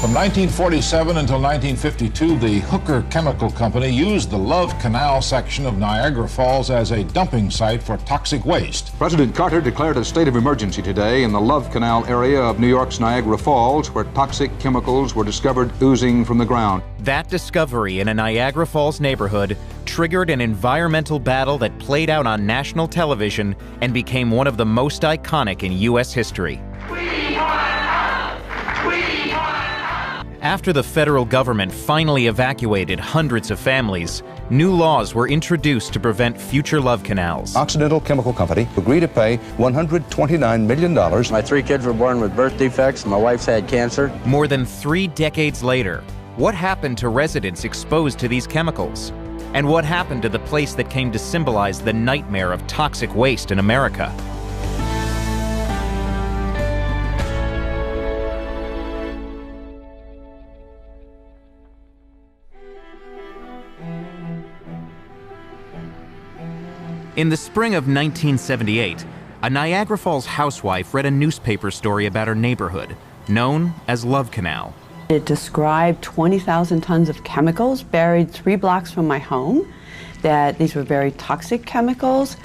From 1947 until 1952, the Hooker Chemical Company used the Love Canal section of Niagara Falls as a dumping site for toxic waste. President Carter declared a state of emergency today in the Love Canal area of New York's Niagara Falls, where toxic chemicals were discovered oozing from the ground. That discovery in a Niagara Falls neighborhood triggered an environmental battle that played out on national television and became one of the most iconic in U.S. history. After the federal government finally evacuated hundreds of families, new laws were introduced to prevent future love canals. Occidental Chemical Company agreed to pay $129 million. My 3 kids were born with birth defects. My wife's had cancer. More than 3 decades later, what happened to residents exposed to these chemicals? And what happened to the place that came to symbolize the nightmare of toxic waste in America? In the spring of 1978, a Niagara Falls housewife read a newspaper story about her neighborhood, known as Love Canal. It described 20,000 tons of chemicals buried 3 blocks from my home, that these were very toxic chemicals,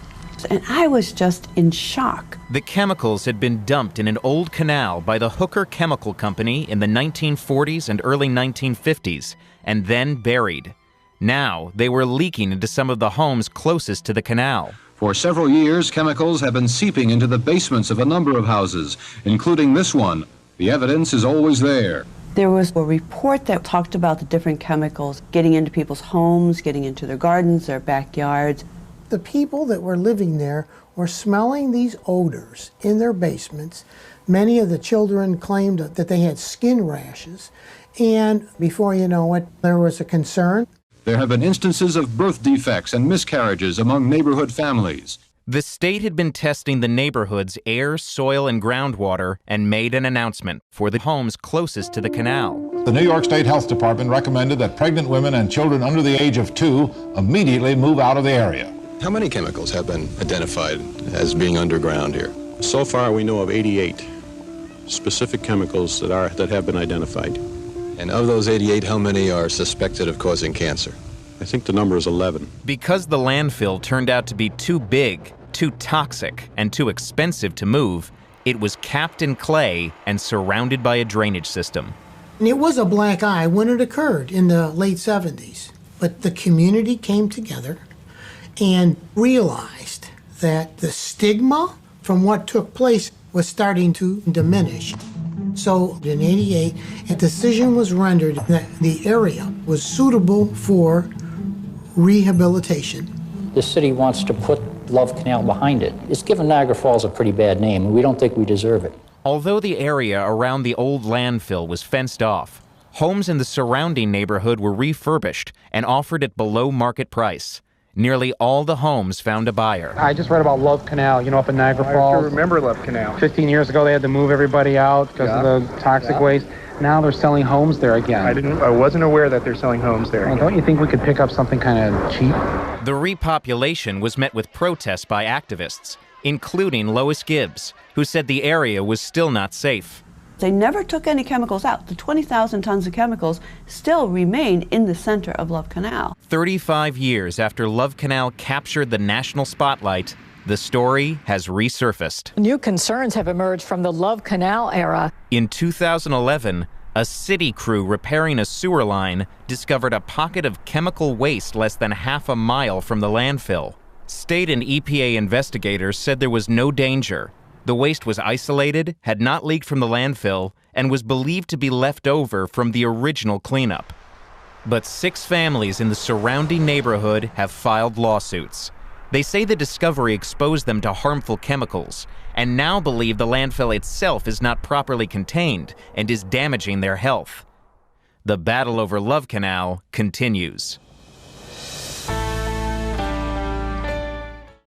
and I was just in shock. The chemicals had been dumped in an old canal by the Hooker Chemical Company in the 1940s and early 1950s, and then buried. Now, they were leaking into some of the homes closest to the canal. For several years, chemicals have been seeping into the basements of a number of houses, including this one. The evidence is always there. There was a report that talked about the different chemicals getting into people's homes, getting into their gardens, their backyards. The people that were living there were smelling these odors in their basements. Many of the children claimed that they had skin rashes. And before you know it, there was a concern. There have been instances of birth defects and miscarriages among neighborhood families. The state had been testing the neighborhood's air, soil, and groundwater and made an announcement for the homes closest to the canal. The New York State Health Department recommended that pregnant women and children under the age of 2 immediately move out of the area. How many chemicals have been identified as being underground here? So far, we know of 88 specific chemicals that have been identified. And of those 88, how many are suspected of causing cancer? I think the number is 11. Because the landfill turned out to be too big, too toxic, and too expensive to move, it was capped in clay and surrounded by a drainage system. And it was a black eye when it occurred in the late 70s. But the community came together and realized that the stigma from what took place was starting to diminish. So in '88, a decision was rendered that the area was suitable for rehabilitation. The city wants to put Love Canal behind it. It's given Niagara Falls a pretty bad name, and we don't think we deserve it. Although the area around the old landfill was fenced off, homes in the surrounding neighborhood were refurbished and offered at below market price. Nearly all the homes found a buyer. I just read about Love Canal, up in Niagara Falls. I remember Love Canal. 15 years ago, they had to move everybody out because of the toxic waste. Now they're selling homes there again. I wasn't aware that they're selling homes there. Well, don't you think we could pick up something kind of cheap? The repopulation was met with protests by activists, including Lois Gibbs, who said the area was still not safe. They never took any chemicals out. The 20,000 tons of chemicals still remain in the center of Love Canal. 35 years after Love Canal captured the national spotlight, the story has resurfaced. New concerns have emerged from the Love Canal era. In 2011, a city crew repairing a sewer line discovered a pocket of chemical waste less than half a mile from the landfill. State and EPA investigators said there was no danger. The waste was isolated, had not leaked from the landfill, and was believed to be left over from the original cleanup. But 6 families in the surrounding neighborhood have filed lawsuits. They say the discovery exposed them to harmful chemicals, and now believe the landfill itself is not properly contained and is damaging their health. The battle over Love Canal continues.